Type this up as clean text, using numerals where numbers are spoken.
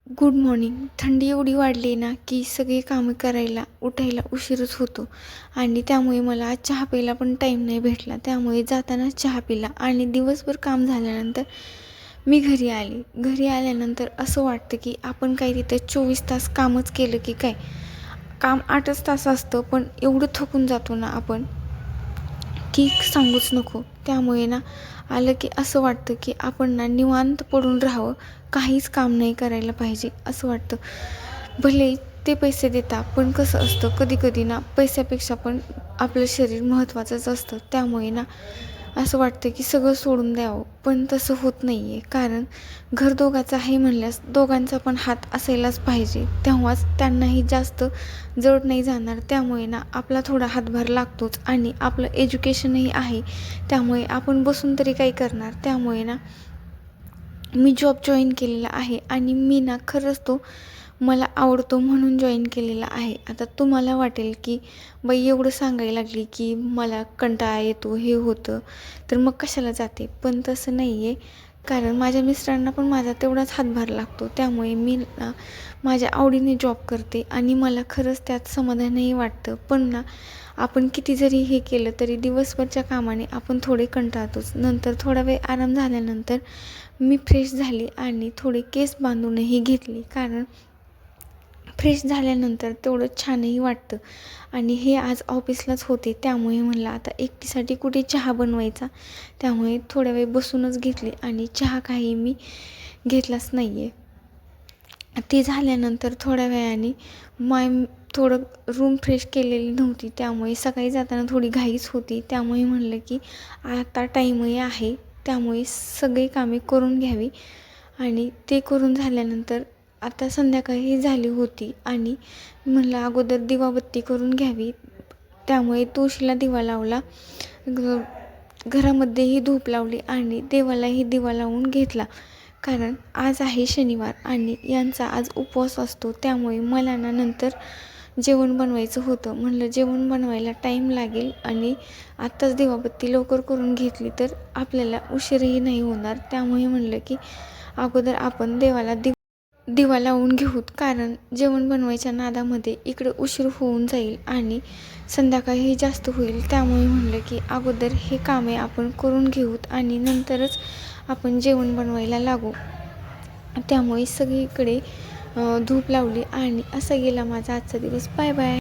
Good morning. थंडी एवढी वाढली ना की सगळी कामं करायला उठायला उशीरच होतो आणि त्यामुळे मला आज चहा प्यायला पण टाईम नाही भेटला. त्यामुळे जाताना चहा पिला आणि दिवसभर काम झाल्यानंतर मी घरी आले. घरी आल्यानंतर असं वाटतं की आपण काही तिथे 24 तास कामच केलं की काय. काम 8च तास असतं, पण एवढं थकून जातो ना आपण की सांगूच नको. त्यामुळे ना आलं की असं वाटतं की आपण ना निवांत पडून राहावं, काहीच काम नाही करायला पाहिजे असं वाटतं. भले ते पैसे देता, पण कसं असतं कधी-कधी ना पैशापेक्षा पण आपलं शरीर महत्त्वाचंच असतं. त्यामुळे ना असं वाटतं की सगळं सोडून द्यावं, पण तसं होत नाही आहे. कारण घर दोघाचं आहे म्हणल्यास दोघांचा पण हात असायलाच पाहिजे. तेव्हाच त्यांनाही जास्त जड नाही जाणार. त्यामुळे ना आपला थोडा हातभार लागतोच आणि आपलं एज्युकेशनही आहे. त्यामुळे आपण बसून तरी काय करणार. त्यामुळे ना मी जॉब जॉईन केलेला आहे आणि मी ना खरंच तो मला आवडतो म्हणून जॉईन केलेला आहे. आता तुम्हाला वाटेल की बाई एवढं सांगायला लागली की मला कंटाळा येतो, हे होतं, तर मग कशाला जाते. पण तसं नाही आहे. कारण माझ्या मिस्टरांना पण माझा तेवढाच हातभार लागतो. त्यामुळे मी ना माझ्या आवडीने जॉब करते आणि मला खरंच त्यात समाधानही वाटतं. पण ना आपण किती जरी हे केलं तरी दिवसभरच्या कामाने आपण थोडे कंटाळतोच. नंतर थोडा वेळ आराम झाल्यानंतर मी फ्रेश झाली आणि थोडे केस बांधूनही घेतली. कारण फ्रेश झाल्यानंतर तेवढं छानही वाटतं आणि हे आज ऑफिसलाच होते. त्यामुळे म्हणलं आता एकटीसाठी कुठे चहा बनवायचा. त्यामुळे थोड्या वेळ बसूनच घेतली आणि चहा काही मी घेतलाच नाही आहे. ते झाल्यानंतर थोड्या वेळाने थोडं रूम फ्रेश केलेली नव्हती. त्यामुळे सकाळी जाताना थोडी घाईच होती. त्यामुळे म्हणलं की आता टाईमही आहे, त्यामुळे सगळी कामे करून घ्यावी. आणि ते करून झाल्यानंतर आता संध्याकाळी झाली होती आणि म्हणलं अगोदर दिवाबत्ती करून घ्यावी. त्यामुळे तुळशीला दिवा लावला, घरामध्येही धूप लावली आणि देवालाही दिवा लावून घेतला. कारण आज आहे शनिवार आणि यांचा आज उपवास असतो. त्यामुळे मला ना नंतर जेवण बनवायचं होतं. म्हणलं जेवण बनवायला टाईम लागेल आणि आत्ताच दिवाबत्ती लवकर करून घेतली तर आपल्याला उशीरही नाही होणार. त्यामुळे म्हणलं की अगोदर आपण देवाला दिवा लावून घेऊत. कारण जेवण बनवायच्या नादामध्ये इकडं उशीर होऊन जाईल आणि संध्याकाळही जास्त होईल. त्यामुळे म्हणलं की अगोदर हे कामे आपण करून घेऊत आणि नंतरच आपण जेवण बनवायला लागू. त्यामुळे सगळीकडे धूप लावली आणि असा गेला माझा आजचा दिवस. Bye bye.